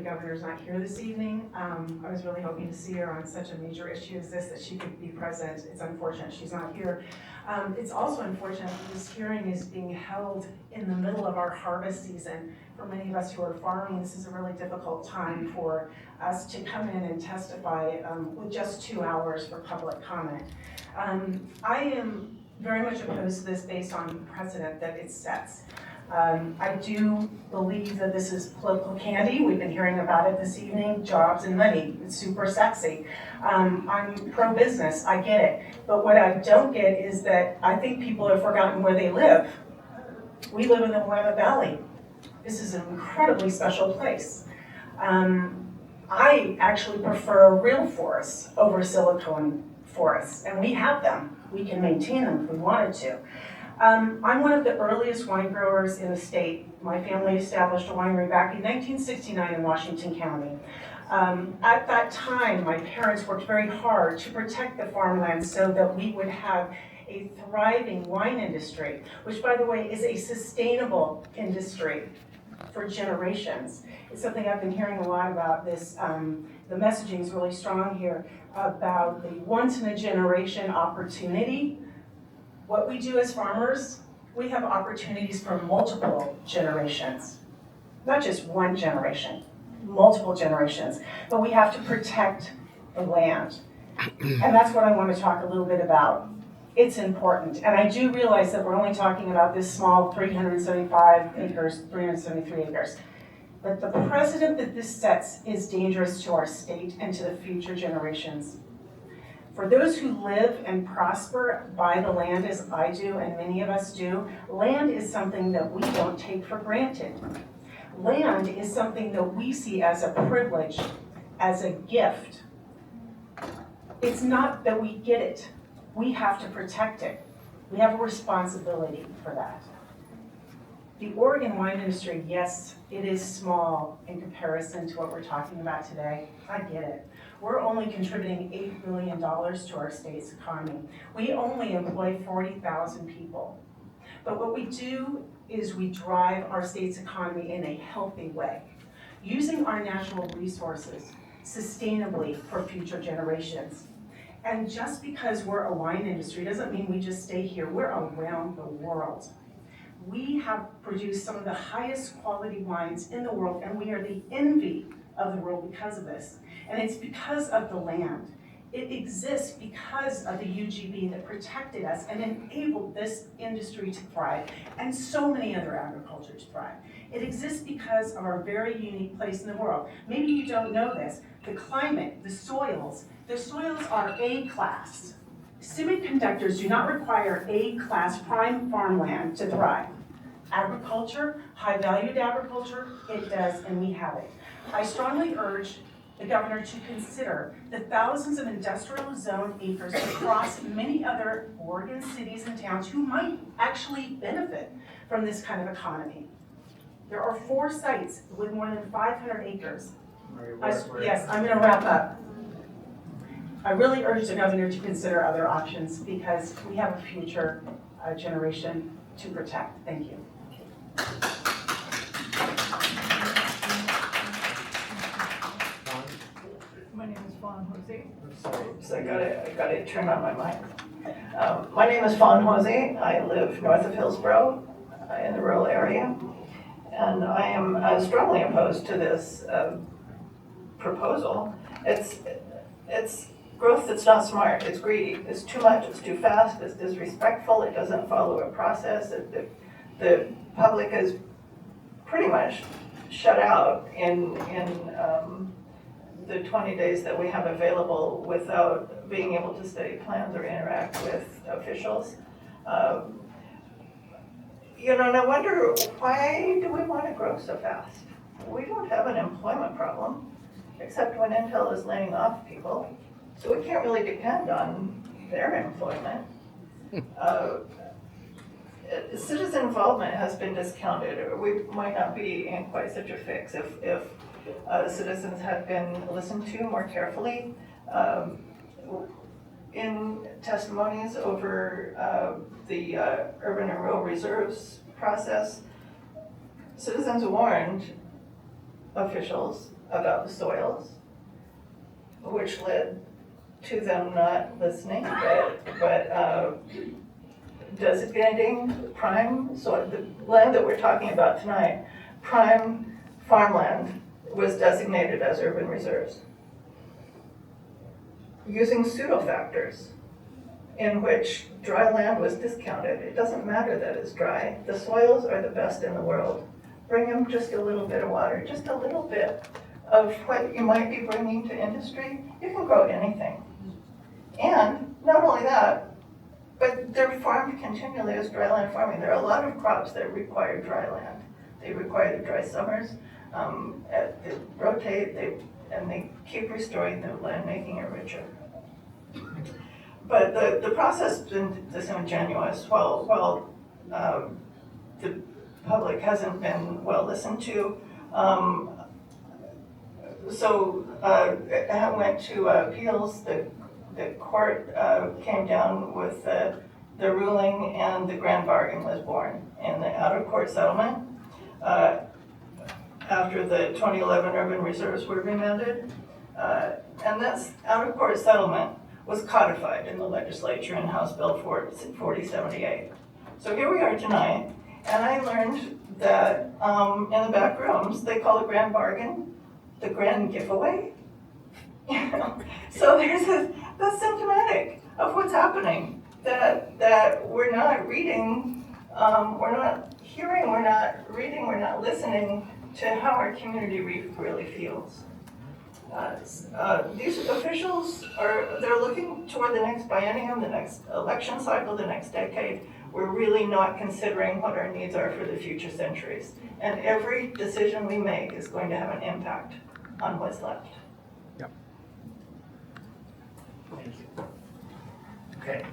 governor's not here this evening. I was really hoping to see her on such a major issue as this, that she could be present. It's unfortunate she's not here. It's also unfortunate that this hearing is being held in the middle of our harvest season. For many of us who are farming, this is a really difficult time for us to come in and testify with just 2 hours for public comment. I am very much opposed to this based on precedent that it sets. I do believe that this is political candy. We've been hearing about it this evening, jobs and money. It's super sexy. I'm pro-business, I get it. But what I don't get is that I think people have forgotten where they live. We live in the Willamette Valley. This is an incredibly special place. I actually prefer real forests over silicone forests, and we have them. We can maintain them if we wanted to. I'm one of the earliest wine growers in the state. My family established a winery back in 1969 in Washington County. At that time, my parents worked very hard to protect the farmland so that we would have a thriving wine industry, which, by the way, is a sustainable industry for generations. It's something I've been hearing a lot about this. The messaging is really strong here about the once-in-a-generation opportunity. What we do as farmers, we have opportunities for multiple generations, not just one generation, multiple generations, but we have to protect the land. And that's what I want to talk a little bit about. It's important, and I do realize that we're only talking about this small 375 acres, 373 acres. But the precedent that this sets is dangerous to our state and to the future generations. For those who live and prosper by the land as I do and many of us do, land is something that we don't take for granted. Land is something that we see as a privilege, as a gift. It's not that we get it. We have to protect it. We have a responsibility for that. The Oregon wine industry, yes, it is small in comparison to what we're talking about today. I get it. We're only contributing $8 billion to our state's economy. We only employ 40,000 people. But what we do is we drive our state's economy in a healthy way, using our natural resources sustainably for future generations. And just because we're a wine industry doesn't mean we just stay here. We're around the world. We have produced some of the highest quality wines in the world, and we are the envy of the world because of this. And it's because of the land. It exists because of the UGB that protected us and enabled this industry to thrive, and so many other agricultures to thrive. It exists because of our very unique place in the world. Maybe you don't know this. The climate, the soils are A-class. Semiconductors do not require A-class prime farmland to thrive. Agriculture, high-valued agriculture, it does, and we have it. I strongly urge the governor to consider the thousands of industrial zone acres across many other Oregon cities and towns who might actually benefit from this kind of economy. There are 4 sites with more than 500 acres. Yes, I'm going to wrap up. I really urge the governor to consider other options because we have a future generation to protect. Thank you. My name is Faun Hosey. Oops, I got to turn on my mic. My name is Faun Hosey. I live north of Hillsborough in the rural area. And I am strongly opposed to this proposal. It's growth that's not smart. It's greedy. It's too much. It's too fast. It's disrespectful. It doesn't follow a process. The public is pretty much shut out in the 20 days that we have available without being able to study plans or interact with officials. And I wonder, why do we want to grow so fast? We don't have an employment problem, except when Intel is laying off people. So we can't really depend on their employment. Citizen involvement has been discounted. We might not be in quite such a fix if citizens had been listened to more carefully. In testimonies over the urban and rural reserves process, citizens warned officials about the soils, which led to them not listening, but designating prime, so the land that we're talking about tonight, prime farmland was designated as urban reserves. Using pseudo factors in which dry land was discounted. It doesn't matter that it's dry. The soils are the best in the world. Bring them just a little bit of water, just a little bit of what you might be bringing to industry. You can grow anything. And not only that, but they're farmed continually as dry land farming. There are a lot of crops that require dry land. They require the dry summers. They rotate, and they keep restoring the land, making it richer. But the process has been disingenuous. While the public hasn't been well listened to, so it went to appeals. The court came down with the ruling, and the grand bargain was born in the out-of-court settlement. After the 2011 urban reserves were remanded, and this out-of-court settlement was codified in the legislature in House Bill 4078. So here we are tonight, and I learned that in the back rooms they call a grand bargain the grand giveaway. So that's symptomatic of what's happening. That we're not reading, we're not hearing, we're not reading, we're not listening to how our community really feels. These officials they're looking toward the next biennium, the next election cycle, the next decade. We're really not considering what our needs are for the future centuries. And every decision we make is going to have an impact on what's left. Yep. Thank you. Okay.